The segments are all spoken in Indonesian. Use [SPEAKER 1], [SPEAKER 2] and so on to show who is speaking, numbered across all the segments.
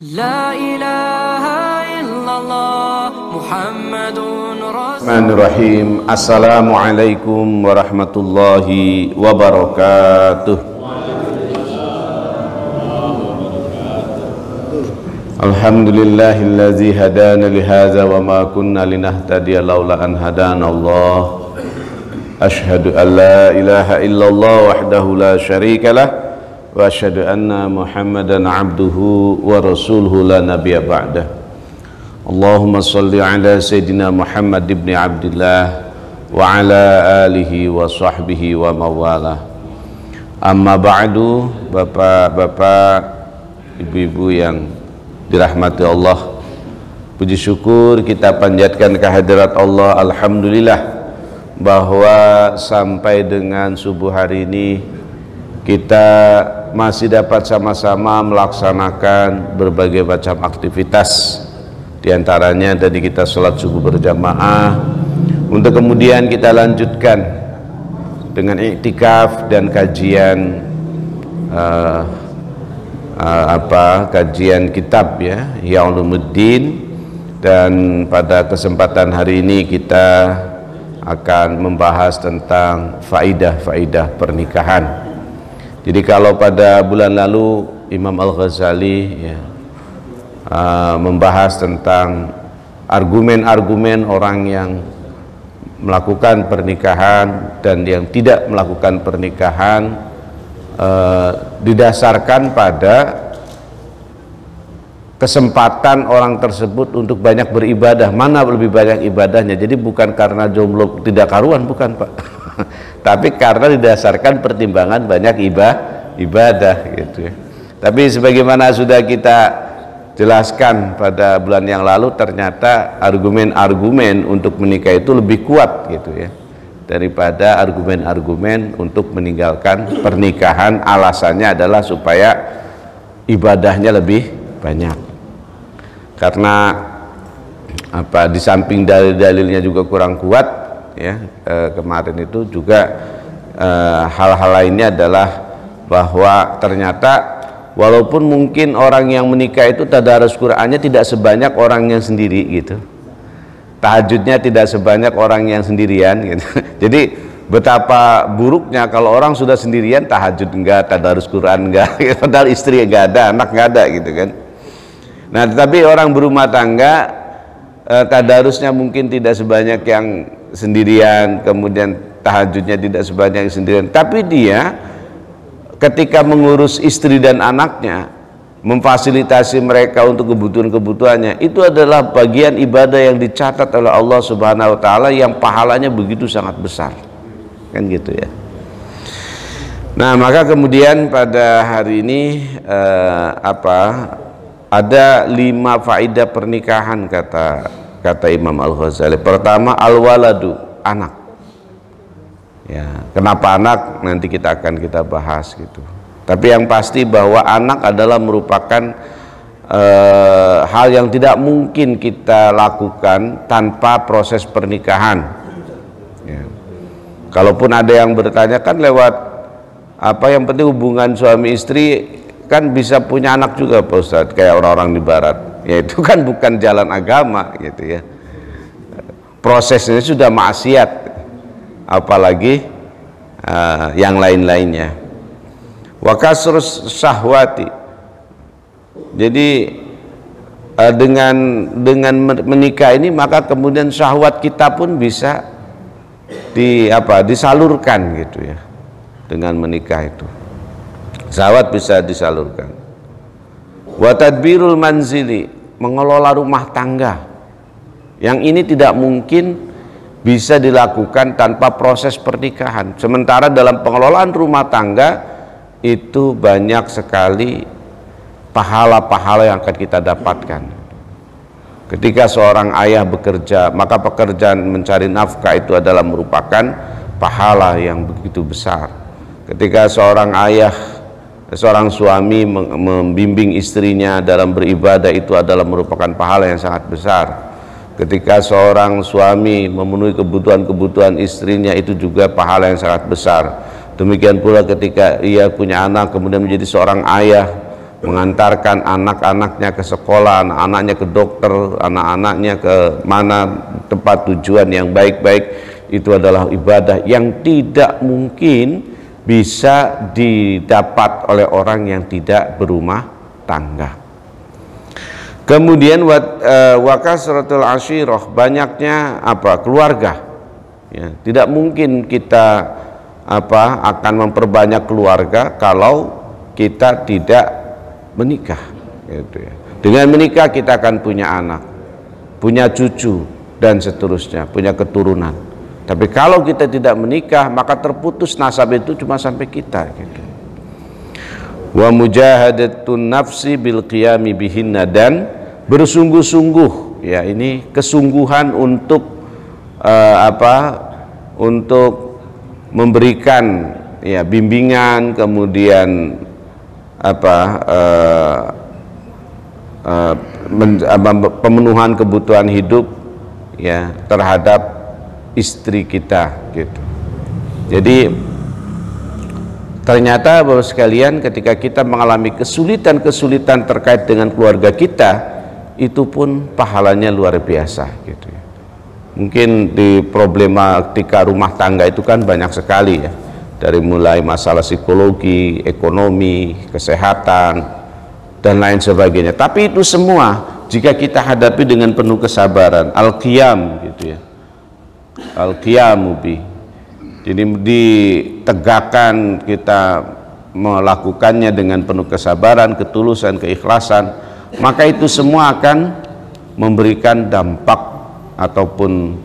[SPEAKER 1] La ilaha illallah Muhammadun Rasulullah.
[SPEAKER 2] Bismillahirrahmanirrahim. Assalamualaikum warahmatullahi wabarakatuh. Alhamdulillahillazi hadana lihadza wa ma kunna linahtadiya laula an hadana Allah. Asyhadu an la ilaha illallah wahdahu la syarikalah wa asyhadu anna Muhammadan abduhu wa rasuluhu la nabiyya ba'dah. Allahumma salli ala sayyidina Muhammad ibn Abdillah wa ala alihi wa sahbihi wa mawalah. Amma ba'du, bapak-bapak, ibu-ibu yang dirahmati Allah, puji syukur kita panjatkan kehadirat Allah. Alhamdulillah bahwa sampai dengan subuh hari ini kita masih dapat sama-sama melaksanakan berbagai macam aktivitas. Di antaranya tadi kita sholat subuh berjamaah, untuk kemudian kita lanjutkan dengan iktikaf dan kajian kajian kitab ya, Ihya Ulumuddin. Dan pada kesempatan hari ini kita akan membahas tentang faidah-faidah pernikahan. Jadi kalau pada bulan lalu Imam Al-Ghazali ya, membahas tentang argumen-argumen orang yang melakukan pernikahan dan yang tidak melakukan pernikahan, didasarkan pada kesempatan orang tersebut untuk banyak beribadah, mana lebih banyak ibadahnya. Jadi bukan karena jomblo tidak karuan, bukan Pak, tapi karena didasarkan pertimbangan banyak ibadah gitu ya. Tapi sebagaimana sudah kita jelaskan pada bulan yang lalu, ternyata argumen-argumen untuk menikah itu lebih kuat gitu ya daripada argumen-argumen untuk meninggalkan pernikahan. Alasannya adalah supaya ibadahnya lebih banyak. Karena di samping dalil-dalilnya juga kurang kuat ya, kemarin itu juga hal-hal lainnya adalah bahwa ternyata walaupun mungkin orang yang menikah itu tadarus Qur'annya tidak sebanyak orang yang sendiri gitu, tahajudnya tidak sebanyak orang yang sendirian gitu. Jadi betapa buruknya kalau orang sudah sendirian, tahajud enggak, tadarus Quran enggak, padahal istri enggak ada, anak enggak ada gitu kan. Nah tetapi orang berumah tangga, tadarusnya mungkin tidak sebanyak yang sendirian, kemudian tahajudnya tidak sebanyak yang sendirian, tapi dia ketika mengurus istri dan anaknya, memfasilitasi mereka untuk kebutuhan-kebutuhannya, itu adalah bagian ibadah yang dicatat oleh Allah Subhanahu wa taala, yang pahalanya begitu sangat besar. Kan gitu ya. Nah, maka kemudian pada hari ini ada 5 faedah pernikahan kata Imam Al-Ghazali. Pertama, al-waladu, anak. Ya, kenapa anak? Nanti kita akan bahas gitu. Tapi yang pasti bahwa anak adalah merupakan hal yang tidak mungkin kita lakukan tanpa proses pernikahan. Ya. Kalaupun ada yang bertanya kan lewat yang penting hubungan suami istri kan bisa punya anak juga Pak Ustadz, kayak orang-orang di barat. Ya itu kan bukan jalan agama gitu ya. Prosesnya sudah maksiat, apalagi yang lain-lainnya. Wa kasrus syahwati. Jadi dengan menikah ini maka kemudian syahwat kita pun bisa disalurkan gitu ya. Dengan menikah itu syahwat bisa disalurkan. Wa tadbirul manzili, mengelola rumah tangga. Yang ini tidak mungkin bisa dilakukan tanpa proses pernikahan. Sementara dalam pengelolaan rumah tangga itu banyak sekali pahala-pahala yang akan kita dapatkan. Ketika seorang ayah bekerja, maka pekerjaan mencari nafkah itu adalah merupakan pahala yang begitu besar. Ketika seorang suami membimbing istrinya dalam beribadah, itu adalah merupakan pahala yang sangat besar. Ketika seorang suami memenuhi kebutuhan-kebutuhan istrinya, itu juga pahala yang sangat besar. Demikian pula ketika ia punya anak kemudian menjadi seorang ayah, mengantarkan anak-anaknya ke sekolah, anak-anaknya ke dokter, anak-anaknya ke mana tempat tujuan yang baik-baik, itu adalah ibadah yang tidak mungkin bisa didapat oleh orang yang tidak berumah tangga. Kemudian wakasratul ashirah, banyaknya keluarga. Ya, tidak mungkin kita akan memperbanyak keluarga kalau kita tidak menikah, gitu ya. Dengan menikah kita akan punya anak, punya cucu, dan seterusnya, punya keturunan. Tapi kalau kita tidak menikah, maka terputus nasab itu cuma sampai kita, gitu. Wa mujahadatun nafsi bil qiyami bihinna, dan bersungguh-sungguh, ya, ini kesungguhan untuk untuk memberikan, ya, bimbingan, kemudian pemenuhan kebutuhan hidup, ya, terhadap istri kita, gitu. Jadi ternyata Bapak sekalian, ketika kita mengalami kesulitan-kesulitan terkait dengan keluarga kita, itu pun pahalanya luar biasa, gitu ya. Mungkin di problematika rumah tangga itu kan banyak sekali, ya, dari mulai masalah psikologi, ekonomi, kesehatan, dan lain sebagainya. Tapi itu semua jika kita hadapi dengan penuh kesabaran, al-qiyam, gitu ya, al-qiyamu bi. Jadi ditegakkan, kita melakukannya dengan penuh kesabaran, ketulusan, keikhlasan, maka itu semua akan memberikan dampak ataupun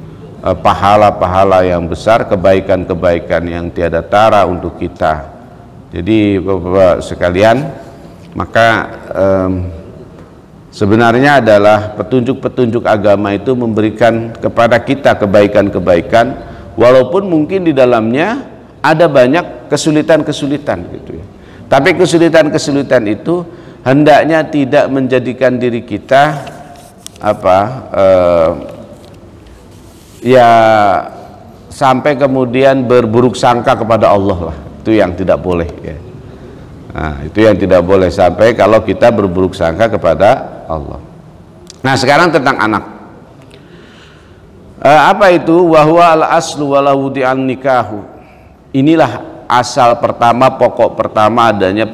[SPEAKER 2] pahala-pahala yang besar, kebaikan-kebaikan yang tiada tara untuk kita. Jadi Bapak sekalian, maka sebenarnya adalah petunjuk-petunjuk agama itu memberikan kepada kita kebaikan-kebaikan, walaupun mungkin di dalamnya ada banyak kesulitan-kesulitan, gitu ya. Tapi kesulitan-kesulitan itu hendaknya tidak menjadikan diri kita ya sampai kemudian berburuk sangka kepada Allah lah. Itu yang tidak boleh, ya. Nah, itu yang tidak boleh sampai kalau kita berburuk sangka kepada Allah. Nah, sekarang tentang anak. Apa itu? Wahwa al-aslu walau di'an nikahu. Inilah asal pertama, pokok pertama adanya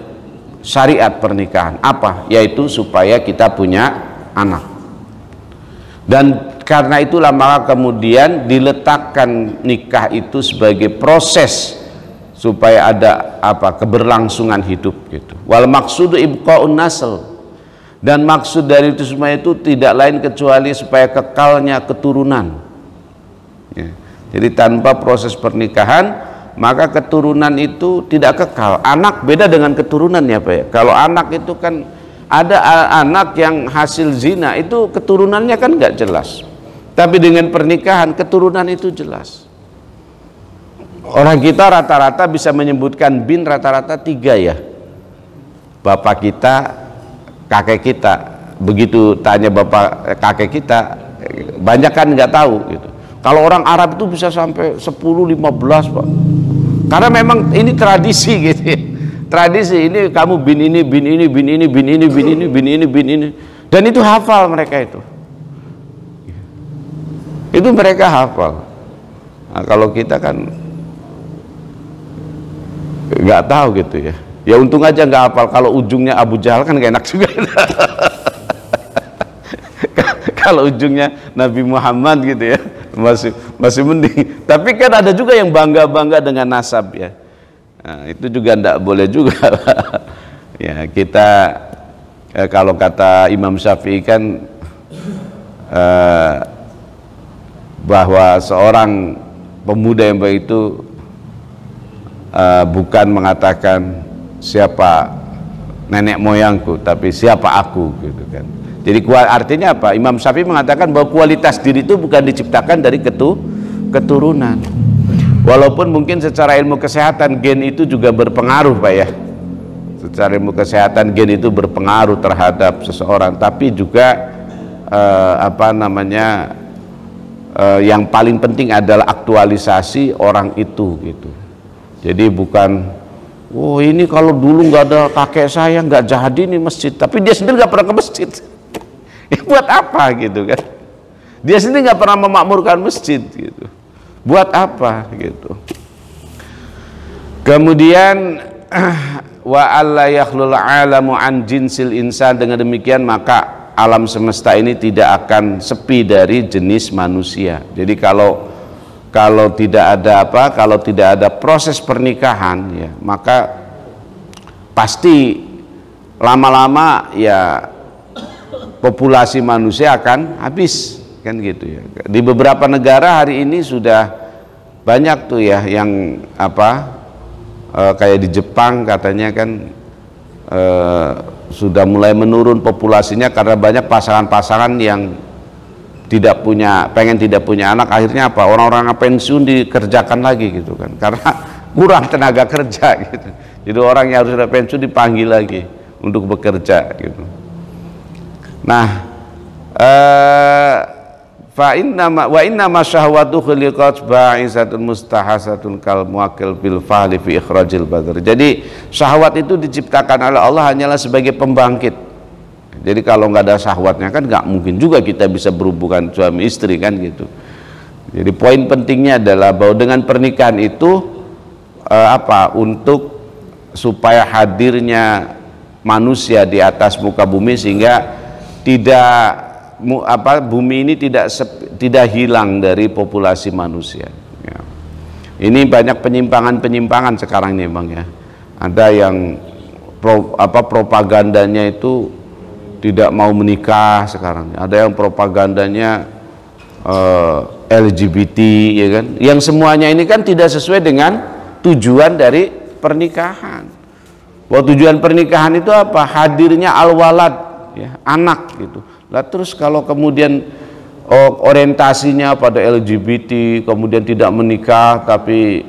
[SPEAKER 2] syariat pernikahan. Apa? Yaitu supaya kita punya anak. Dan karena itulah maka kemudian diletakkan nikah itu sebagai proses supaya ada keberlangsungan hidup, gitu. Wal maksudu ibqaun nasl, dan maksud dari itu semua itu tidak lain kecuali supaya kekalnya keturunan, ya. Jadi tanpa proses pernikahan maka keturunan itu tidak kekal. Anak beda dengan keturunan, ya Pak, ya. Kalau anak itu kan ada anak yang hasil zina, itu keturunannya kan nggak jelas. Tapi dengan pernikahan keturunan itu jelas. Orang kita rata-rata bisa menyebutkan bin rata-rata 3, ya. Bapak kita, kakek kita. Begitu tanya bapak kakek kita, banyak kan nggak tahu, gitu. Kalau orang Arab itu bisa sampai 10-15, Pak. Karena memang ini tradisi, gitu ya. Tradisi ini, kamu bin ini, bin ini, bin ini, bin ini, bin ini, bin ini, bin ini. Dan itu hafal mereka itu. Itu mereka hafal. Nah, kalau kita kan nggak tahu, gitu ya. Ya untung aja nggak hafal. Kalau ujungnya Abu Jahal kan gak enak juga. Kalau ujungnya Nabi Muhammad, gitu ya, masih mending. Tapi kan ada juga yang bangga-bangga dengan nasab, ya. Nah, itu juga ndak boleh juga. Ya, kita kalau kata Imam Syafi'i kan bahwa seorang pemuda yang baik itu bukan mengatakan siapa nenek moyangku, tapi siapa aku, gitu kan. Jadi artinya apa? Imam Syafi'i mengatakan bahwa kualitas diri itu bukan diciptakan dari keturunan. Walaupun mungkin secara ilmu kesehatan gen itu juga berpengaruh, Pak, ya. Secara ilmu kesehatan gen itu berpengaruh terhadap seseorang, tapi juga yang paling penting adalah aktualisasi orang itu, gitu. Jadi bukan Oh ini kalau dulu nggak ada kakek saya nggak jadi nih masjid, tapi dia sendiri nggak pernah ke masjid. Ya, buat apa gitu kan? Dia sendiri nggak pernah memakmurkan masjid gitu. Buat apa gitu? Kemudian wa alla yakhlul alamu an jinsil insan, dengan demikian maka alam semesta ini tidak akan sepi dari jenis manusia. Jadi kalau tidak ada kalau tidak ada proses pernikahan ya, maka pasti lama-lama ya populasi manusia akan habis kan gitu ya. Di beberapa negara hari ini sudah banyak tuh ya yang kayak di Jepang katanya kan sudah mulai menurun populasinya karena banyak pasangan-pasangan yang tidak punya anak, akhirnya orang-orang pensiun dikerjakan lagi gitu kan, karena kurang tenaga kerja gitu. Jadi orang yang harus sudah pensiun dipanggil lagi untuk bekerja gitu. Nah, wa inna ma syahwatu khuliqat ba'isatun mustahasatun kal muakil bil fahli fi ikhrajil badr. Jadi syahwat itu diciptakan oleh Allah hanyalah sebagai pembangkit. Jadi kalau nggak ada syahwatnya kan nggak mungkin juga kita bisa berhubungan suami istri kan gitu. Jadi poin pentingnya adalah bahwa dengan pernikahan itu untuk supaya hadirnya manusia di atas muka bumi sehingga bumi ini tidak hilang dari populasi manusia ya. Ini banyak penyimpangan sekarang nih Bang ya. Ada yang propagandanya itu tidak mau menikah sekarang. Ada yang propagandanya LGBT ya kan. Yang semuanya ini kan tidak sesuai dengan tujuan dari pernikahan. Bahwa tujuan pernikahan itu apa? Hadirnya al-walad ya, anak gitu. Lah terus kalau kemudian orientasinya pada LGBT, kemudian tidak menikah tapi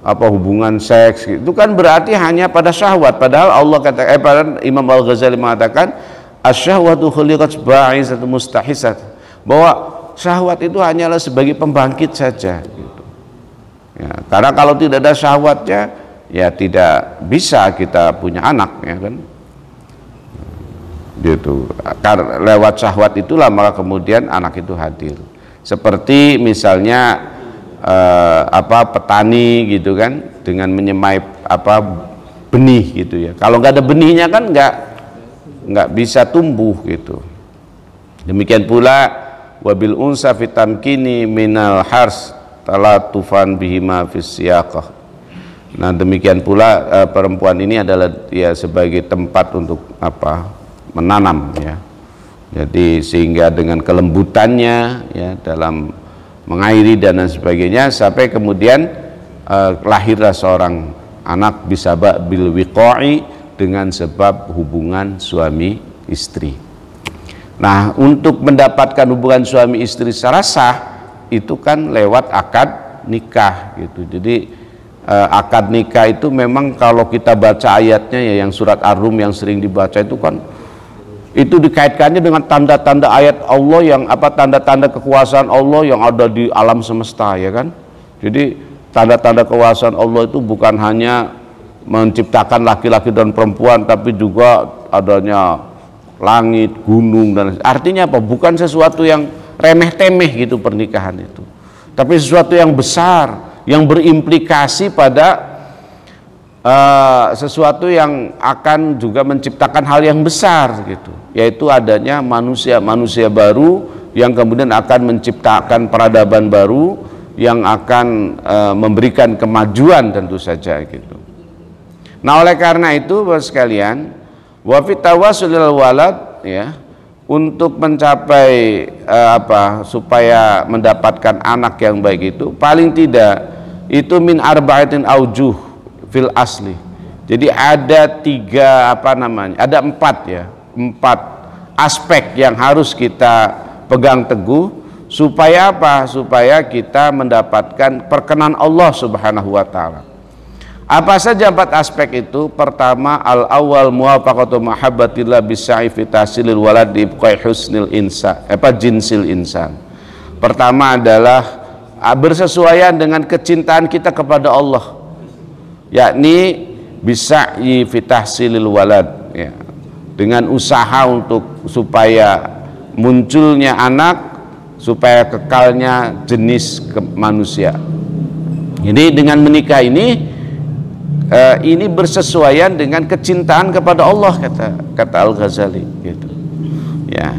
[SPEAKER 2] hubungan seks gitu, itu kan berarti hanya pada syahwat. Padahal Allah kata Imam Al-Ghazali mengatakan asyahwatu khuliqat ba'isatun mustahisat, bahwa syahwat itu hanyalah sebagai pembangkit saja gitu. Ya, karena kalau tidak ada syahwatnya ya tidak bisa kita punya anak ya kan. Gitu. Karena lewat syahwat itulah maka kemudian anak itu hadir. Seperti misalnya petani gitu kan, dengan menyemai benih gitu ya. Kalau nggak ada benihnya kan nggak bisa tumbuh gitu. Demikian pula wabil unsa fitamkini minal hars talatufan bihima fis siyaqah. Nah demikian pula perempuan ini adalah ya sebagai tempat untuk menanam ya. Jadi sehingga dengan kelembutannya ya dalam mengairi dan lain sebagainya sampai kemudian lahirlah seorang anak bisabab bil wiqa'i, dengan sebab hubungan suami istri. Nah, untuk mendapatkan hubungan suami istri secara sah itu kan lewat akad nikah gitu. Jadi akad nikah itu memang kalau kita baca ayatnya ya, yang surat Ar-Rum yang sering dibaca itu kan itu dikaitkannya dengan tanda-tanda ayat Allah yang tanda-tanda kekuasaan Allah yang ada di alam semesta ya kan. Jadi tanda-tanda kekuasaan Allah itu bukan hanya menciptakan laki-laki dan perempuan, tapi juga adanya langit, gunung dan artinya apa? Bukan sesuatu yang remeh-temeh gitu pernikahan itu, tapi sesuatu yang besar yang berimplikasi pada sesuatu yang akan juga menciptakan hal yang besar gitu, yaitu adanya manusia baru yang kemudian akan menciptakan peradaban baru yang akan memberikan kemajuan tentu saja gitu. Nah oleh karena itu Bapak sekalian, wa fit tawassulil walad ya, untuk mencapai supaya mendapatkan anak yang baik itu paling tidak itu min arba'atin aujuh fil asli. Jadi ada ada empat aspek yang harus kita pegang teguh supaya supaya kita mendapatkan perkenan Allah Subhanahu wa taala. Apa saja empat aspek itu? Pertama, al-awwal muwafaqatu mahabbatillah bisa'i fi tahsilil walad bi husnil jinsil insan. Pertama adalah bersesuaian dengan kecintaan kita kepada Allah, yakni bisa'yi fi tahsilil walad, ya, dengan usaha untuk supaya munculnya anak, supaya kekalnya jenis manusia. Jadi dengan menikah ini bersesuaian dengan kecintaan kepada Allah, kata Al-Ghazali gitu. Ya.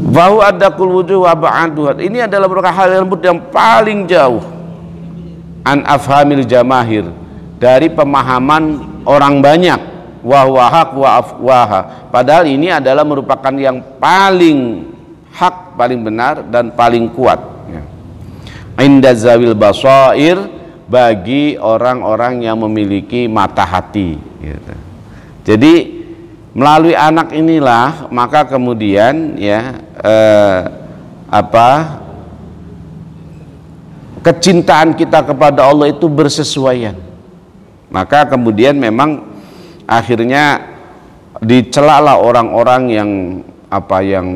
[SPEAKER 2] Wa adaqul wujuh wa ba'duha. Ini adalah merupakan hal yang paling jauh an afhamil jamahir, dari pemahaman orang banyak, wa huwa haq wa afwaha. Padahal ini adalah merupakan yang paling hak, paling benar dan paling kuat, ya. Inda zawil basair, bagi orang-orang yang memiliki mata hati, gitu. Jadi melalui anak inilah maka kemudian, ya, kecintaan kita kepada Allah itu bersesuaian. Maka kemudian memang akhirnya dicelalah orang-orang yang yang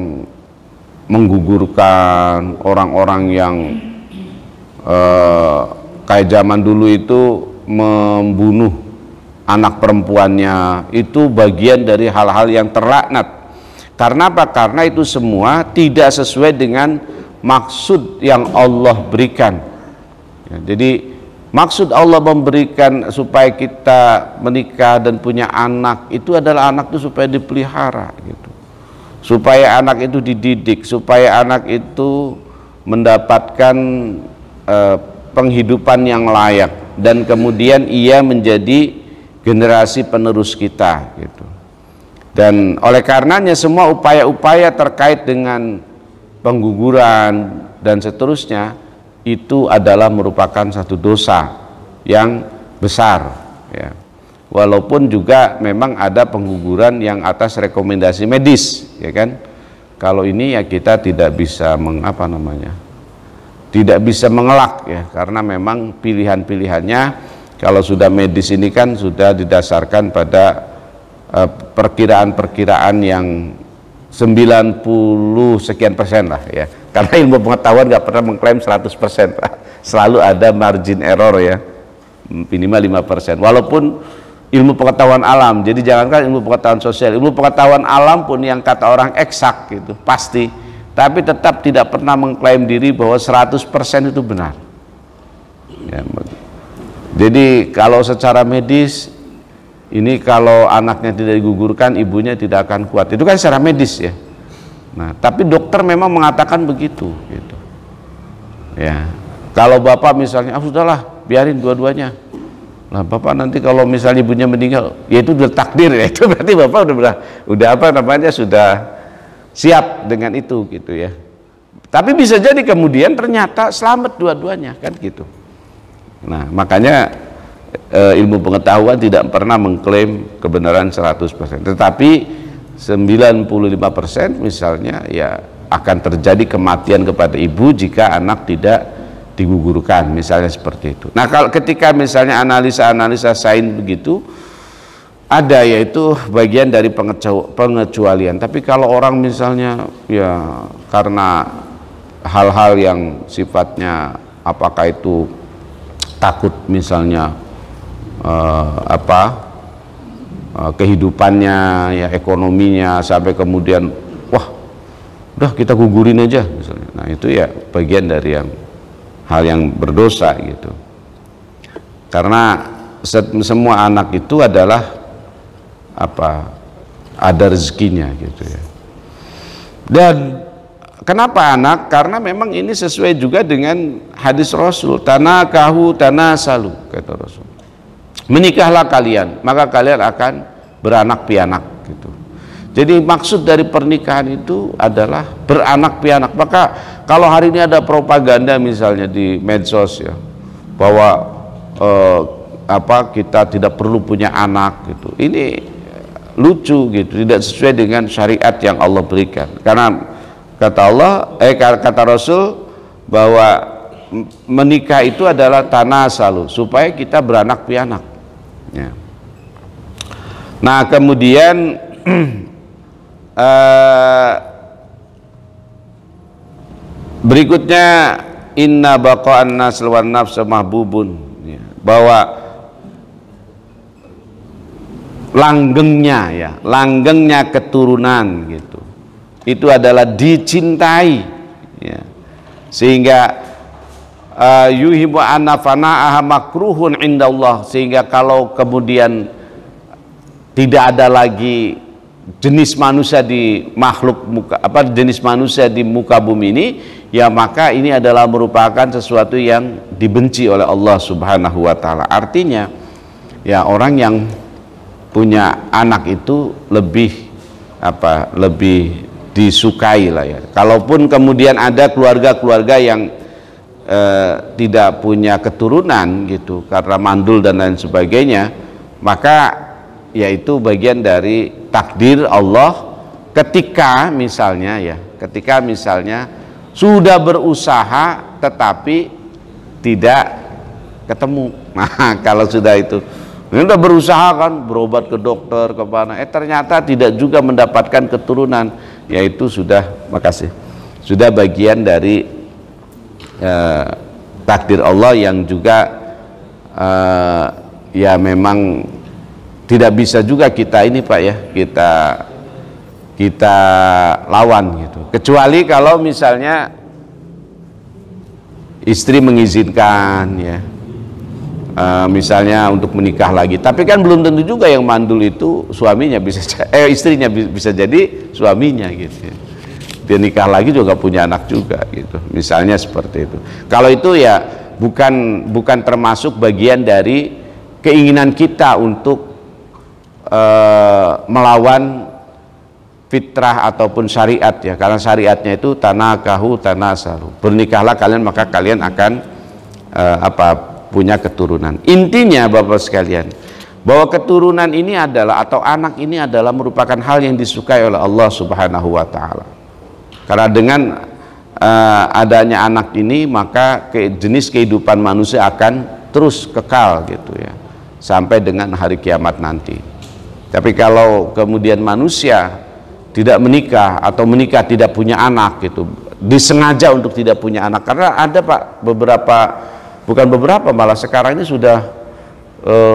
[SPEAKER 2] menggugurkan, orang-orang yang kayak zaman dulu itu membunuh anak perempuannya. Itu bagian dari hal-hal yang terlaknat. Karena apa? Karena itu semua tidak sesuai dengan maksud yang Allah berikan, ya. Jadi maksud Allah memberikan supaya kita menikah dan punya anak itu adalah anak itu supaya dipelihara, gitu. Supaya anak itu dididik, supaya anak itu mendapatkan penghidupan yang layak, dan kemudian ia menjadi generasi penerus kita, gitu. Dan oleh karenanya semua upaya-upaya terkait dengan pengguguran dan seterusnya itu adalah merupakan satu dosa yang besar, ya. Walaupun juga memang ada pengguguran yang atas rekomendasi medis, ya kan. Kalau ini ya kita tidak bisa tidak bisa mengelak, ya, karena memang pilihan-pilihannya kalau sudah medis ini kan sudah didasarkan pada perkiraan-perkiraan yang 90 sekian persen lah, ya. Karena ilmu pengetahuan nggak pernah mengklaim 100%, selalu ada margin error, ya, minimal 5%. Walaupun ilmu pengetahuan alam, jadi jangankan ilmu pengetahuan sosial, ilmu pengetahuan alam pun yang kata orang eksak gitu, pasti, tapi tetap tidak pernah mengklaim diri bahwa 100% itu benar, ya. Jadi kalau secara medis ini kalau anaknya tidak digugurkan, ibunya tidak akan kuat. Itu kan secara medis, ya. Nah, tapi dokter memang mengatakan begitu, gitu. Ya. Kalau bapak misalnya, sudahlah, biarin dua-duanya. Nah, bapak nanti kalau misalnya ibunya meninggal, ya itu udah takdir, ya. Itu berarti bapak sudah siap dengan itu, gitu, ya. Tapi bisa jadi kemudian ternyata selamat dua-duanya, kan gitu. Nah, makanya ilmu pengetahuan tidak pernah mengklaim kebenaran 100%, tetapi 95% misalnya ya akan terjadi kematian kepada ibu jika anak tidak digugurkan, misalnya seperti itu. Nah, kalau ketika misalnya analisa sains begitu ada, yaitu bagian dari pengecualian. Tapi kalau orang misalnya ya karena hal-hal yang sifatnya apakah itu takut misalnya kehidupannya, ya ekonominya, sampai kemudian wah udah kita gugurin aja misalnya. Nah, itu ya bagian dari hal yang berdosa, gitu. Karena semua anak itu adalah ada rezekinya, gitu, ya. Dan kenapa anak? Karena memang ini sesuai juga dengan hadis Rasul, tanakahu tanasalu, kata Rasul. Menikahlah kalian, maka kalian akan beranak pianak, gitu. Jadi maksud dari pernikahan itu adalah beranak pianak. Maka kalau hari ini ada propaganda misalnya di medsos, ya, bahwa kita tidak perlu punya anak, gitu. Ini lucu, gitu, tidak sesuai dengan syariat yang Allah berikan. Karena kata Rasul bahwa menikah itu adalah tanasalu, supaya kita beranak pianak, ya. Nah, kemudian berikutnya inna baqa'an nasl wan nafs mahbubun, ya, bahwa langgengnya ya, langgengnya keturunan gitu. Itu adalah dicintai ya. Sehingga yuhibbu anna fana'aha makruhun indallah, sehingga kalau kemudian tidak ada lagi jenis manusia di makhluk muka, jenis manusia di muka bumi ini, ya maka ini adalah merupakan sesuatu yang dibenci oleh Allah Subhanahu wa taala. Artinya ya orang yang punya anak itu lebih lebih disukai lah ya. Kalaupun kemudian ada keluarga-keluarga yang tidak punya keturunan gitu karena mandul dan lain sebagainya, maka yaitu bagian dari takdir Allah ketika misalnya sudah berusaha tetapi tidak ketemu. Nah kalau sudah itu udah berusaha kan, berobat ke dokter kemana, ternyata tidak juga mendapatkan keturunan, yaitu sudah bagian dari takdir Allah yang juga ya memang tidak bisa juga kita ini Pak ya, kita lawan gitu, kecuali kalau misalnya istri mengizinkan ya, misalnya untuk menikah lagi. Tapi kan belum tentu juga yang mandul itu suaminya, istrinya bisa jadi suaminya gitu ya. Dia nikah lagi juga punya anak juga gitu, misalnya seperti itu. Kalau itu ya bukan termasuk bagian dari keinginan kita untuk melawan fitrah ataupun syariat ya, karena syariatnya itu tanakahu tanasalu, bernikahlah kalian maka kalian akan punya keturunan. Intinya Bapak sekalian, bahwa keturunan ini adalah, atau anak ini adalah merupakan hal yang disukai oleh Allah Subhanahu wa taala. Karena dengan adanya anak ini maka jenis kehidupan manusia akan terus kekal gitu ya, sampai dengan hari kiamat nanti. Tapi kalau kemudian manusia tidak menikah atau menikah tidak punya anak gitu, disengaja untuk tidak punya anak, karena ada Pak malah sekarang ini sudah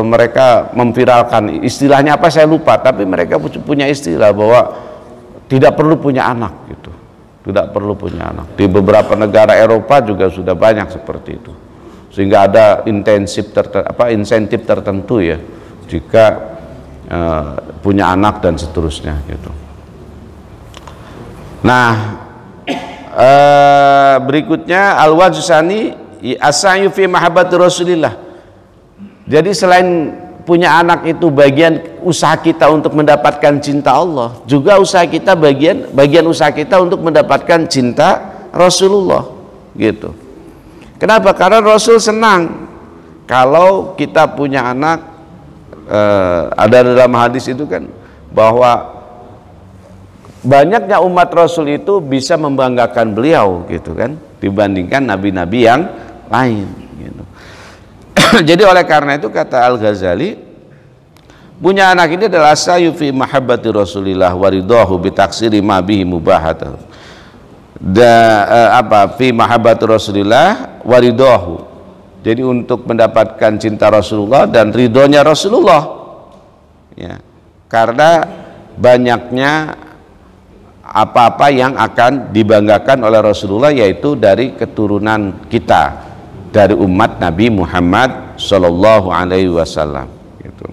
[SPEAKER 2] mereka memviralkan, istilahnya apa saya lupa, tapi mereka punya istilah bahwa tidak perlu punya anak gitu, tidak perlu punya anak. Di beberapa negara Eropa juga sudah banyak seperti itu, sehingga ada insentif tertentu ya jika punya anak dan seterusnya gitu. Nah berikutnya al-wajsani as-sa'yu fi mahabbati Rasulillah. Jadi selain punya anak itu bagian usaha kita untuk mendapatkan cinta Allah, juga usaha kita bagian usaha kita untuk mendapatkan cinta Rasulullah gitu. Kenapa? Karena Rasul senang kalau kita punya anak. Ada dalam hadis itu kan bahwa banyaknya umat Rasul itu bisa membanggakan beliau gitu kan, dibandingkan nabi-nabi yang lain gitu. Jadi oleh karena itu kata Al-Ghazali, punya anak ini adalah sayu fi mahabbati Rasulillah waridahu bitaksiri ma bihi mubahatahu. Fi mahabbati Rasulillah waridahu. Jadi untuk mendapatkan cinta Rasulullah dan ridhonya Rasulullah ya, karena banyaknya apa-apa yang akan dibanggakan oleh Rasulullah, yaitu dari keturunan kita, dari umat Nabi Muhammad sallallahu alaihi wasallam gitu.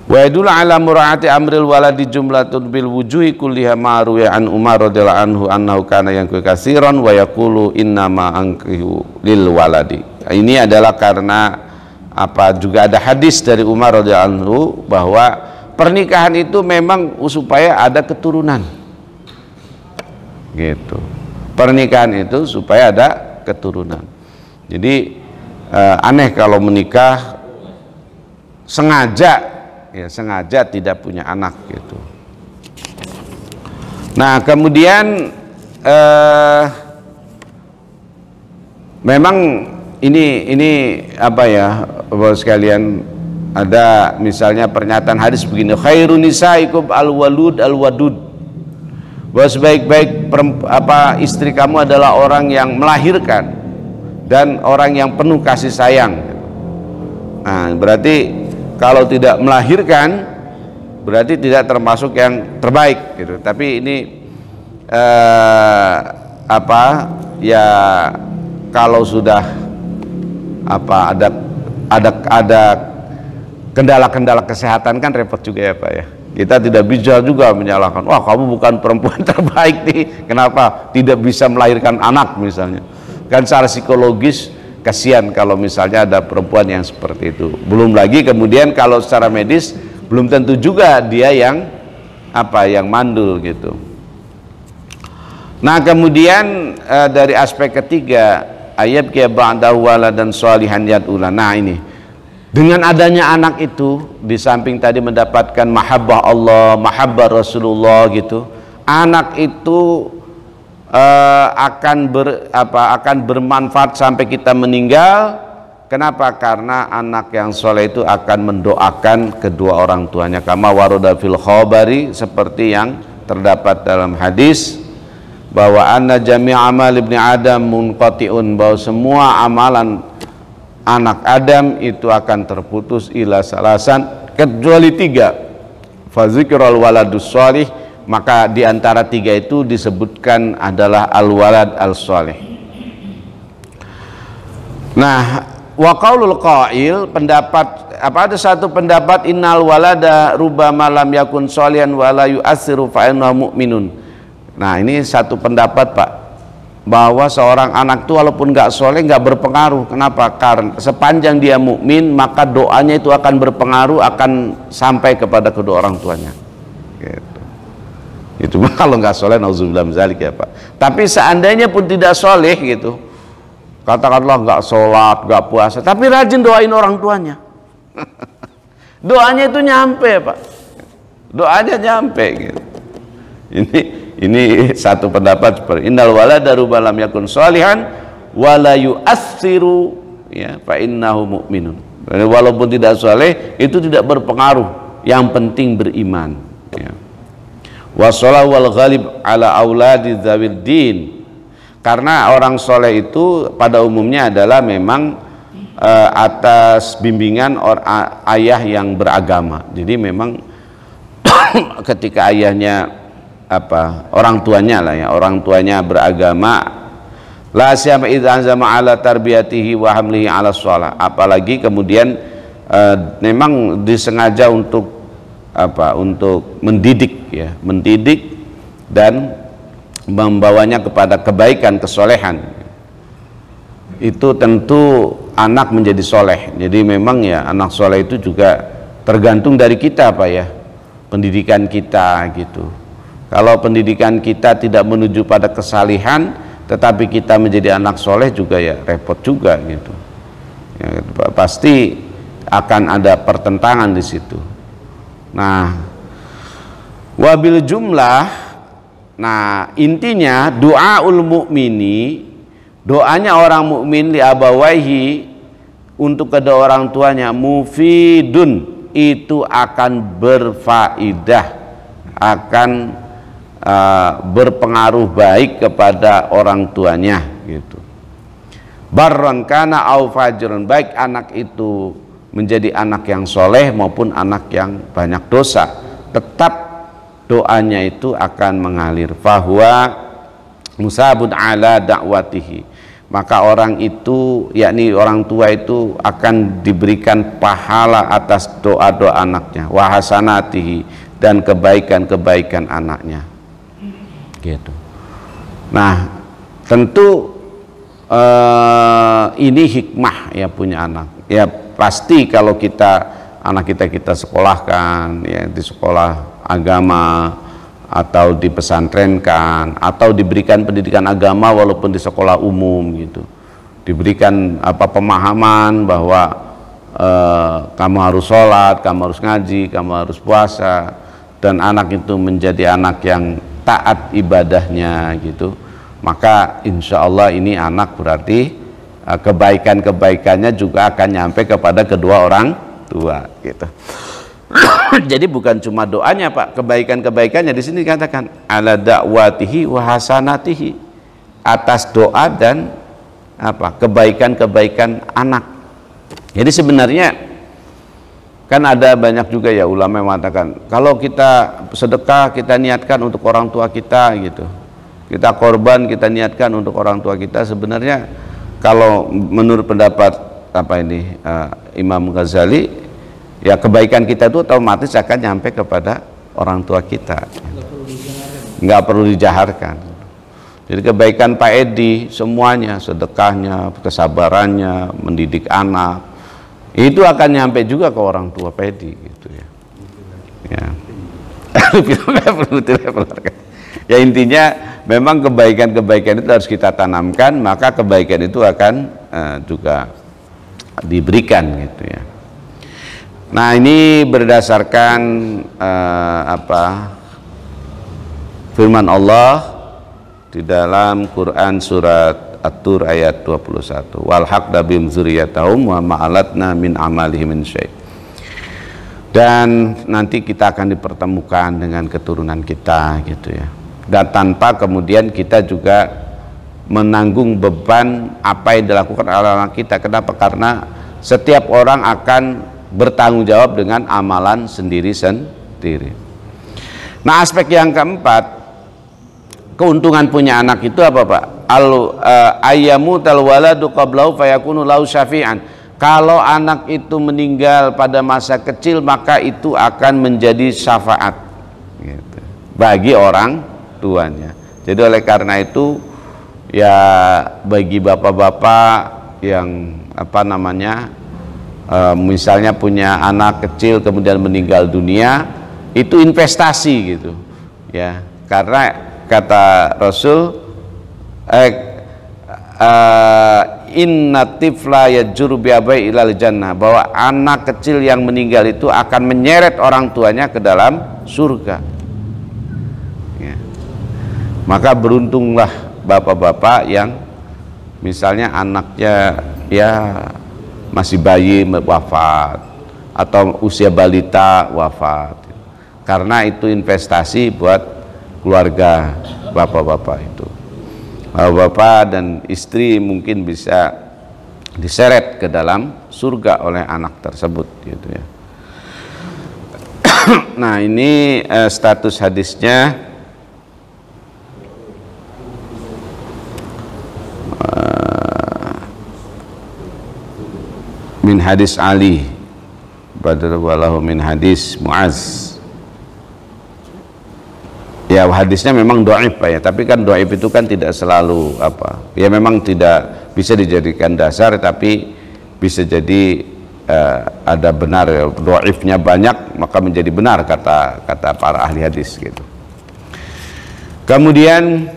[SPEAKER 2] Wa yadullu ala mura'ati amril waladi jumlatun bil wujuhi kulliha ma ruwiya an Umar radhiyallahu anhu annahu kana yanku katsiran wa yaqulu innama ankihu lil waladi. Ini adalah karena juga ada hadis dari Umar radhiyallahu anhu bahwa pernikahan itu memang supaya ada keturunan gitu. Pernikahan itu supaya ada keturunan. Jadi aneh kalau menikah sengaja tidak punya anak gitu. Nah kemudian memang ini Bapak sekalian, ada misalnya pernyataan hadis begini, khairun nisaikum al-walud al-wadud, bahwa sebaik-baik istri kamu adalah orang yang melahirkan dan orang yang penuh kasih sayang. Nah berarti kalau tidak melahirkan berarti tidak termasuk yang terbaik gitu. Tapi ini ya kalau sudah ada kendala-kendala kesehatan kan repot juga ya Pak ya. Kita tidak bisa juga menyalahkan, wah kamu bukan perempuan terbaik nih, kenapa tidak bisa melahirkan anak misalnya. Kan secara psikologis kasihan kalau misalnya ada perempuan yang seperti itu. Belum lagi kemudian kalau secara medis belum tentu juga dia yang mandul gitu. Nah kemudian dari aspek ketiga, ayat kia ba'dahu waladan sholihan yad'ula. Nah ini dengan adanya anak itu, di samping tadi mendapatkan mahabbah Allah, mahabbah Rasulullah gitu, anak itu akan bermanfaat sampai kita meninggal. Kenapa? Karena anak yang soleh itu akan mendoakan kedua orang tuanya, kama waroda fil khabari, seperti yang terdapat dalam hadis bahwa anna jami' amal ibni Adam munqati'un, bahwa semua amalan anak Adam itu akan terputus ila salasan, kecuali 3. Fazikral waladus sholih, maka di antara 3 itu disebutkan adalah al-walad al-sholih. Nah, wa qaulul qail, ada satu pendapat innal walada rubbama lam yakun sholihan wa la yu'assiru fa innahu mu'minun. Nah, ini satu pendapat Pak, bahwa seorang anak itu walaupun nggak soleh nggak berpengaruh. Kenapa? Karena sepanjang dia mukmin maka doanya itu akan berpengaruh, akan sampai kepada kedua orang tuanya gitu. Itu kalau nggak soleh nauzubillah min dzalik ya Pak. Tapi seandainya pun tidak soleh gitu, katakanlah nggak sholat, nggak puasa, tapi rajin doain orang tuanya doanya itu nyampe Pak, doanya nyampe gitu. Ini satu pendapat seperti innal walada rubbama lam yakun sholihan wa la yu'assiru ya fa innahu mu'minun. Walaupun tidak soleh itu tidak berpengaruh, yang penting beriman ya. Wa shalahu wal ghalib ala auladi dzawil din, karena orang soleh itu pada umumnya adalah memang atas bimbingan ayah yang beragama. Jadi memang ketika ayahnya orang tuanya lah ya, orang tuanya beragama, la siyama idza anzama ala tarbiyatihi wa hamlihi ala shalah, apalagi kemudian memang disengaja untuk mendidik ya, mendidik dan membawanya kepada kebaikan, kesolehan, itu tentu anak menjadi soleh. Jadi memang ya anak soleh itu juga tergantung dari kita Pak ya, pendidikan kita gitu. Kalau pendidikan kita tidak menuju pada kesalihan, tetapi kita menjadi anak soleh juga ya repot juga gitu ya, pasti akan ada pertentangan di situ. Nah, wabil jumlah, nah intinya doaul mukmini, doanya orang mukmin li abawaihi, untuk kedua orang tuanya, mufidun, itu akan berfaidah, akan berpengaruh baik kepada orang tuanya gitu. Barron kana au fajrun, baik anak itu menjadi anak yang soleh maupun anak yang banyak dosa, tetap doanya itu akan mengalir. Fahuwa musabun ala da'watihi, maka orang itu, yakni orang tua itu akan diberikan pahala atas doa-doa anaknya, wa hasanatihi, dan kebaikan-kebaikan anaknya gitu. Nah tentu ini hikmah ya punya anak ya. Pasti kalau anak kita sekolahkan ya di sekolah agama atau dipesantrenkan atau diberikan pendidikan agama walaupun di sekolah umum gitu, diberikan pemahaman bahwa kamu harus sholat, kamu harus ngaji, kamu harus puasa, dan anak itu menjadi anak yang taat ibadahnya gitu, maka insya Allah ini anak berarti kebaikan-kebaikannya juga akan nyampe kepada kedua orang tua gitu. Jadi bukan cuma doanya Pak, kebaikan-kebaikannya di sini dikatakan ala da'watihi wa hasanatihi, atas doa dan kebaikan-kebaikan anak. Jadi sebenarnya Kan ada banyak juga ya ulama yang mengatakan kalau kita sedekah kita niatkan untuk orang tua kita gitu, kita korban kita niatkan untuk orang tua kita. Sebenarnya kalau menurut pendapat Imam Ghazali, ya kebaikan kita itu otomatis akan nyampe kepada orang tua kita, nggak perlu dijaharkan. Jadi kebaikan Pak Edi semuanya, sedekahnya, kesabarannya, mendidik anak, itu akan nyampe juga ke orang tua Pak Edi gitu ya. Ya intinya memang kebaikan-kebaikan itu harus kita tanamkan, maka kebaikan itu akan juga diberikan gitu ya. Nah ini berdasarkan firman Allah di dalam Quran surat At-Tur ayat 21, wal haqna bihim dzurriyyatahum wa ma'alatna min amalihim min syai'. Dan nanti kita akan dipertemukan dengan keturunan kita gitu ya. Dan tanpa kemudian kita juga menanggung beban apa yang dilakukan oleh anak kita. Kenapa? Karena setiap orang akan bertanggung jawab dengan amalan sendiri-sendiri. Nah, aspek yang keempat, keuntungan punya anak itu apa Pak? Ayyamu tal waladu qablahu fayakunu lahu syafi'an. Kalau anak itu meninggal pada masa kecil, maka itu akan menjadi syafaat gitu, bagi orang tuanya. Jadi oleh karena itu ya bagi bapak-bapak yang misalnya punya anak kecil kemudian meninggal dunia, itu investasi gitu ya, karena kata Rasul, inna tifla yajur biabai ilal jannah, bahwa anak kecil yang meninggal itu akan menyeret orang tuanya ke dalam surga ya. Maka beruntunglah bapak-bapak yang misalnya anaknya ya masih bayi wafat atau usia balita wafat, karena itu investasi buat keluarga bapak-bapak itu. Bapak dan istri mungkin bisa diseret ke dalam surga oleh anak tersebut gitu ya. Nah ini status hadisnya min hadis Ali badallahu min hadis Muaz. Ya hadisnya memang dhaif Pak ya, tapi kan dhaif itu kan tidak selalu ya memang tidak bisa dijadikan dasar, tapi bisa jadi ada benar ya, dhaifnya banyak maka menjadi benar kata para ahli hadis gitu. Kemudian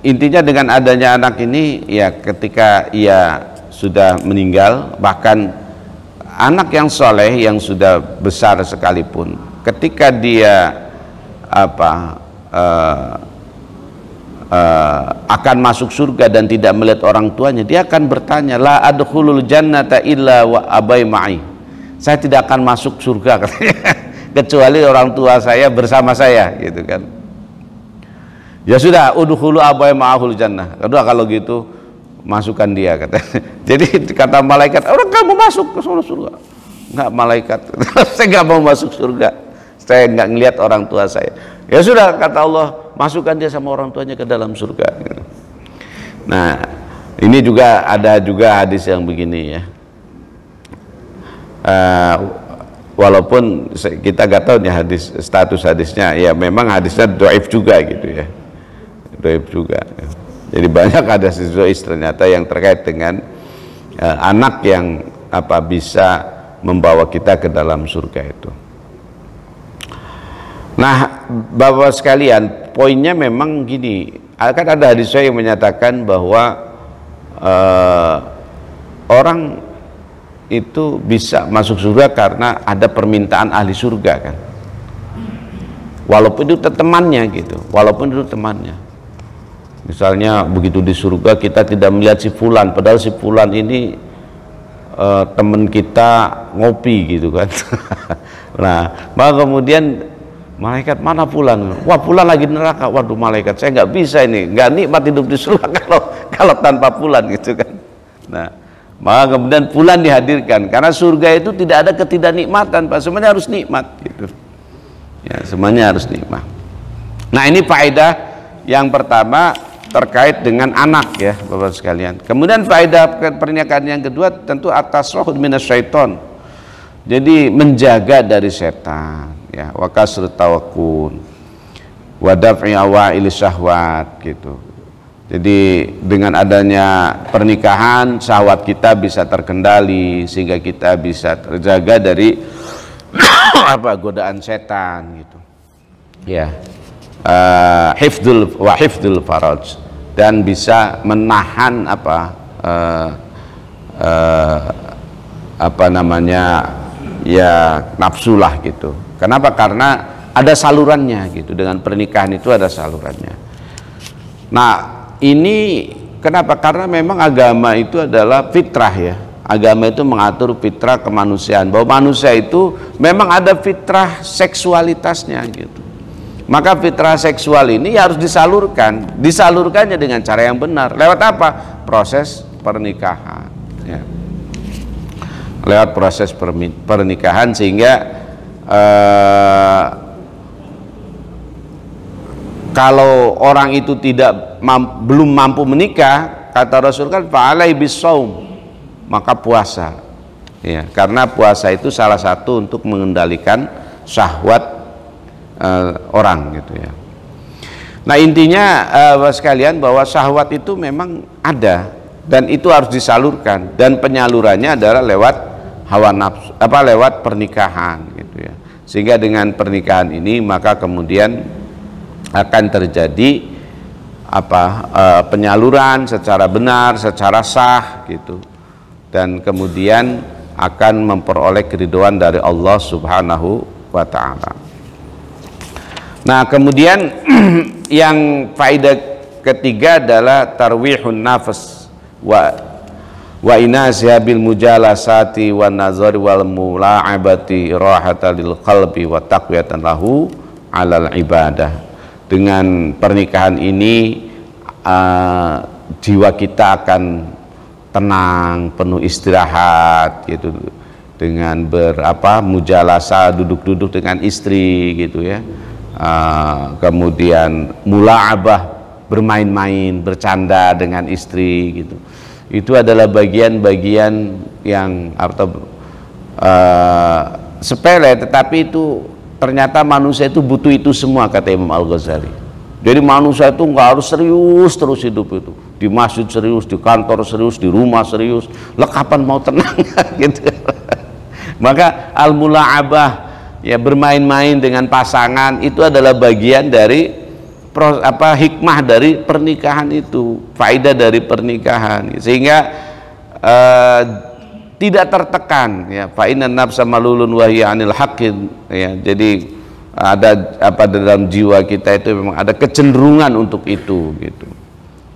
[SPEAKER 2] intinya dengan adanya anak ini ya, ketika ia sudah meninggal, bahkan anak yang soleh yang sudah besar sekalipun, ketika dia akan masuk surga dan tidak melihat orang tuanya, dia akan bertanya, la adkhulul jannata illa wa abai ma'i, saya tidak akan masuk surga kecuali orang tua saya bersama saya gitu kan. Ya sudah, udkhulu abai ma'ahul jannah, kalau gitu masukkan dia katanya. Jadi kata malaikat, orang kamu masuk ke surga. Enggak, malaikat saya nggak mau masuk surga, saya nggak ngelihat orang tua saya. Ya sudah, kata Allah, masukkan dia sama orang tuanya ke dalam surga. Nah ini juga ada hadis yang begini ya, walaupun kita nggak tahu nih status hadisnya, ya memang hadisnya dhaif juga gitu ya, dhaif juga. Jadi banyak ada hadis ternyata yang terkait dengan anak yang bisa membawa kita ke dalam surga itu. Nah Bapak sekalian, poinnya memang gini, kan ada hadis yang menyatakan bahwa orang itu bisa masuk surga karena ada permintaan ahli surga kan, walaupun itu temannya gitu, walaupun itu temannya. Misalnya begitu di surga kita tidak melihat si fulan, padahal si fulan ini teman kita ngopi gitu kan. Nah maka kemudian malaikat, mana fulan? Wah fulan lagi neraka. Waduh malaikat, saya nggak bisa ini, nggak nikmat hidup di surga kalau tanpa fulan gitu kan. Nah Maka kemudian bulan dihadirkan, karena surga itu tidak ada ketidaknikmatan Pak, semuanya harus nikmat gitu. Ya, semuanya harus nikmat. Nah, ini faedah yang pertama terkait dengan anak ya Bapak sekalian. Kemudian faedah pernikahan yang kedua tentu atas roh minasyaiton. Jadi menjaga dari setan ya, wa kasrut tawakkun wa daf'i awa'il syahwat gitu. Jadi dengan adanya pernikahan syahwat kita bisa terkendali sehingga kita bisa terjaga dari godaan setan gitu. Ya. Hifdzul faraj, dan bisa menahan nafsu lah gitu. Kenapa? Karena ada salurannya gitu. Dengan pernikahan itu ada salurannya. Nah, ini kenapa? Karena memang agama itu adalah fitrah ya. Agama itu mengatur fitrah kemanusiaan, bahwa manusia itu memang ada fitrah seksualitasnya gitu. Maka fitrah seksual ini harus disalurkannya dengan cara yang benar. Lewat apa? Proses pernikahan ya. Lewat proses pernikahan, sehingga kalau orang itu belum mampu menikah, kata Rasul kan fa'alai bisawm, maka puasa ya, karena puasa itu salah satu untuk mengendalikan syahwat orang gitu ya. Nah, intinya sekalian bahwa syahwat itu memang ada dan itu harus disalurkan, dan penyalurannya adalah lewat hawa nafsu, lewat pernikahan gitu ya. Sehingga dengan pernikahan ini maka kemudian akan terjadi penyaluran secara benar, secara sah gitu, dan kemudian akan memperoleh keridhaan dari Allah Subhanahu wa ta'ala. Nah, kemudian yang faedah ketiga adalah tarwihun nafas wa inasiha bil mujalasati wan nazari wal mula'abati rahatan lil qalbi wa taqwiyatan lahu alal ibadah. Dengan pernikahan ini jiwa kita akan tenang, penuh istirahat gitu, dengan mujalasa, duduk-duduk dengan istri gitu ya. Kemudian mula'abah, bermain-main, bercanda dengan istri gitu. Itu adalah bagian-bagian yang sepele, tetapi itu ternyata manusia itu butuh itu semua, kata Imam Al-Ghazali. Jadi manusia itu nggak harus serius terus hidup itu, di masjid serius, di kantor serius, di rumah serius. Lah kapan mau tenang gitu. Maka al-mula'abah ya, bermain-main dengan pasangan itu adalah bagian dari hikmah dari pernikahan itu, faedah dari pernikahan, sehingga tidak tertekan ya, fa inna nafsa malulun wa hiya anil haqqin ya. Jadi ada dalam jiwa kita itu memang ada kecenderungan untuk itu gitu,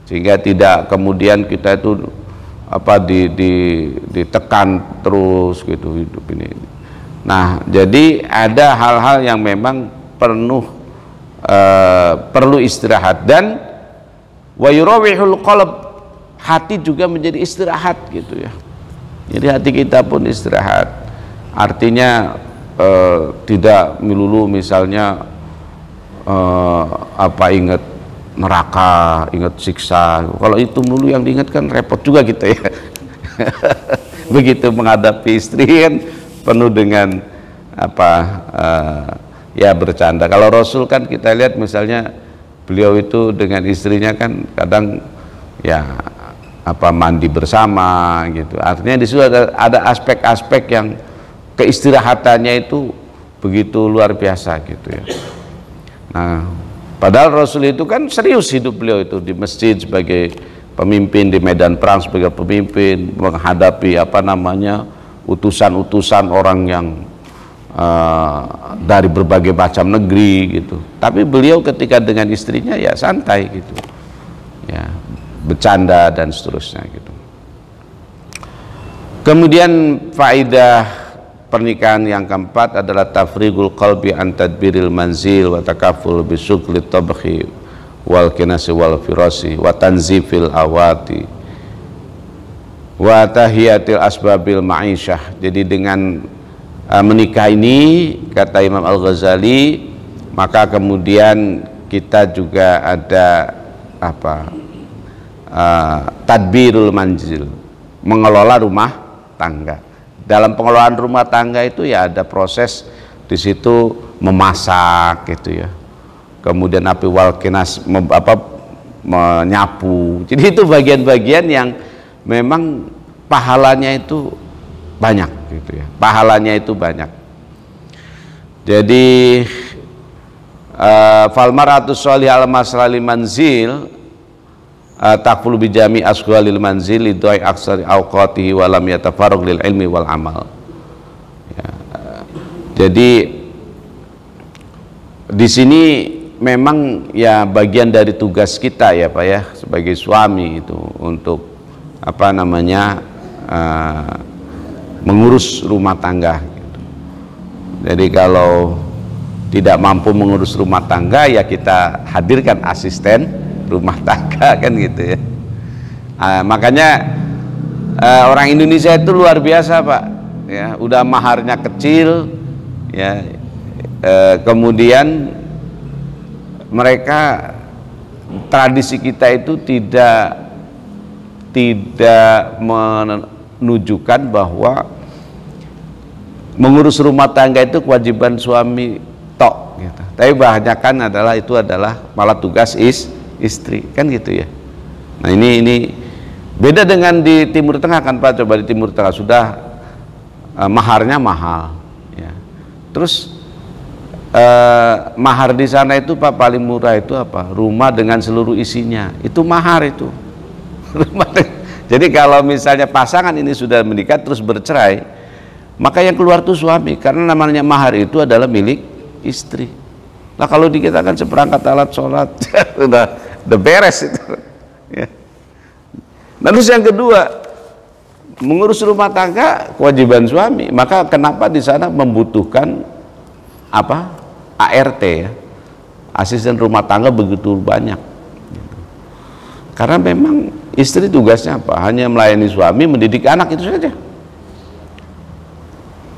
[SPEAKER 2] sehingga tidak kemudian kita itu ditekan terus gitu hidup ini. Nah, jadi ada hal-hal yang memang perlu istirahat, dan wa yurawihul qalb, hati juga menjadi istirahat gitu ya. Jadi hati kita pun istirahat, artinya tidak melulu misalnya ingat neraka, ingat siksa. Kalau itu melulu yang diingatkan repot juga kita ya. Begitu menghadapi istri kan penuh dengan ya bercanda. Kalau Rasul kan kita lihat misalnya beliau itu dengan istrinya kan kadang ya mandi bersama gitu. Artinya di situ ada aspek-aspek yang keistirahatannya itu begitu luar biasa gitu ya. Nah, padahal Rasul itu kan serius hidup beliau itu di masjid sebagai pemimpin, di medan perang sebagai pemimpin, menghadapi utusan-utusan orang yang dari berbagai macam negeri gitu. Tapi beliau ketika dengan istrinya ya santai gitu ya, bercanda dan seterusnya gitu. Kemudian faedah pernikahan yang keempat adalah tafrigul qalbi an tadbiril manzil wa takaful bisukli tabkhi wal kinasi wal firasi wa tanzifil awati wa tahiyatil asbabil ma'isyah. Jadi dengan menikah ini, kata Imam Al-Ghazali, maka kemudian kita juga ada tadbirul manzil, mengelola rumah tangga. Dalam pengelolaan rumah tangga itu ya ada proses di situ, memasak gitu ya, kemudian menyapu. Jadi itu bagian-bagian yang memang pahalanya itu banyak gitu ya, pahalanya itu banyak. Jadi fal mar'atu sholihah al-maslali manzil takfulu bijami asghalil manzil lidai aksari awqatihi wa lam yatafarraq lil ilmi wal amal. Ya, jadi di sini memang ya bagian dari tugas kita ya Pak ya, sebagai suami itu untuk mengurus rumah tangga gitu. Jadi kalau tidak mampu mengurus rumah tangga ya kita hadirkan asisten rumah tangga kan gitu ya. Makanya orang Indonesia itu luar biasa Pak ya, udah maharnya kecil ya, kemudian mereka, tradisi kita itu tidak menunjukkan bahwa mengurus rumah tangga itu kewajiban suami tok gitu. Tapi kebanyakan itu adalah malah tugas istri kan gitu ya. Nah ini beda dengan di Timur Tengah kan Pak. Coba di Timur Tengah sudah maharnya mahal ya. Terus mahar di sana itu Pak paling murah itu apa? Rumah dengan seluruh isinya. Itu mahar itu. Jadi kalau misalnya pasangan ini sudah menikah terus bercerai, maka yang keluar tuh suami, karena namanya mahar itu adalah milik istri. Nah kalau di kita kan seperangkat alat sholat udah beres itu ya. Nah, terus yang kedua, mengurus rumah tangga kewajiban suami, maka kenapa di sana membutuhkan ART ya, asisten rumah tangga begitu banyak gitu. Karena memang istri tugasnya apa? Hanya melayani suami, mendidik anak, itu saja.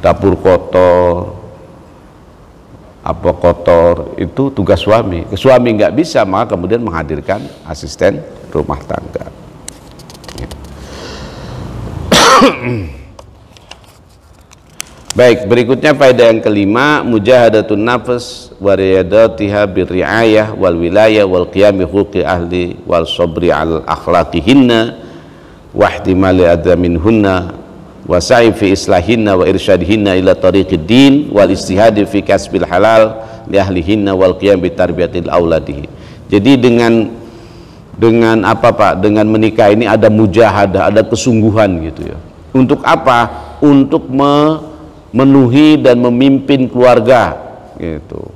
[SPEAKER 2] Dapur kotor, kotor itu tugas suami. Suami nggak bisa, maka kemudian menghadirkan asisten rumah tangga. Baik, berikutnya faedah yang kelima, mujahadatun nafs wa riyadatiha birriayah wal wilayah wal qiyam bi huquqi ahli wal sabri al akhlaqihinna wa ihtimali adaminhunna wa sa'i fi islahinna wa irsyadihinna ila tariqid din wal istihadi fi kasbil halal li ahlihinna wal qiyam bi tarbiyatil auladihi. Jadi dengan apa Pak? Dengan menikah ini ada mujahadah, ada kesungguhan gitu ya. Untuk apa? Untuk memenuhi dan memimpin keluarga gitu.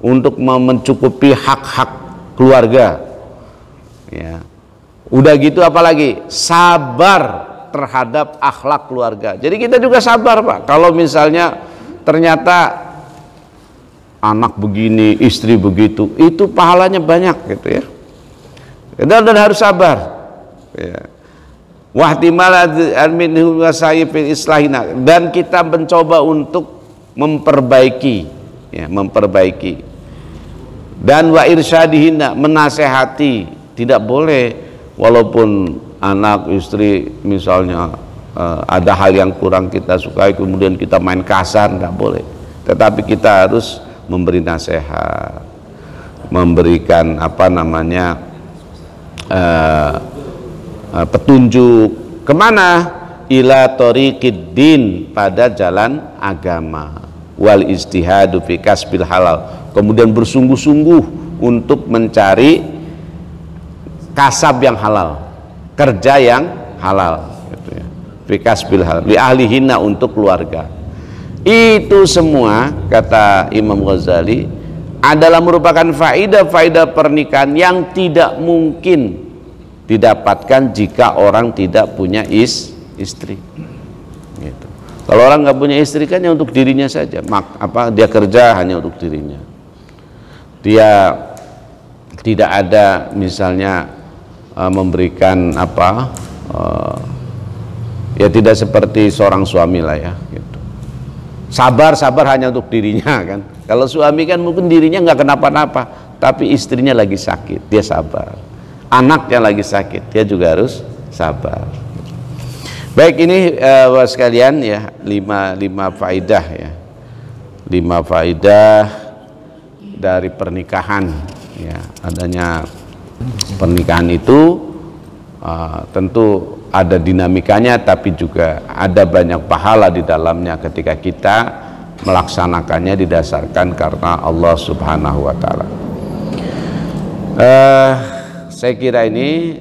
[SPEAKER 2] Untuk mencukupi hak-hak keluarga. Ya. Udah gitu apalagi? Sabar terhadap akhlak keluarga. Jadi kita juga sabar Pak. Kalau misalnya ternyata anak begini, istri begitu, itu pahalanya banyak gitu ya. Dan harus sabar. Ya. Wahtimal minhu wasayifil islahina, dan kita mencoba untuk memperbaiki ya, memperbaiki. Dan wa irsyadihinna, menasehati. Tidak boleh walaupun anak istri misalnya ada hal yang kurang kita sukai kemudian kita main kasar, nggak boleh. Tetapi kita harus memberi nasihat, memberikan petunjuk kemana, ila tariqid din, pada jalan agama, wal istihadu fi kasbil halal, kemudian bersungguh-sungguh untuk mencari kasab yang halal, kerja yang halal gitu ya. Fi kasbil halal li ahlihinna, untuk keluarga. Itu semua kata Imam Ghazali adalah merupakan faidah-faidah pernikahan yang tidak mungkin didapatkan jika orang tidak punya istri gitu. Kalau orang nggak punya istri kan ya untuk dirinya saja, dia kerja hanya untuk dirinya, dia tidak ada misalnya memberikan Ya tidak seperti seorang suami lah ya gitu. Sabar hanya untuk dirinya kan. Kalau suami kan mungkin dirinya nggak kenapa-napa, tapi istrinya lagi sakit, dia sabar. Anaknya lagi sakit, dia juga harus sabar. Baik, ini Bapak sekalian ya, 5 faidah ya. 5 faidah dari pernikahan ya. Adanya pernikahan itu tentu ada dinamikanya, tapi juga ada banyak pahala di dalamnya ketika kita melaksanakannya didasarkan karena Allah Subhanahu wa taala. Saya kira ini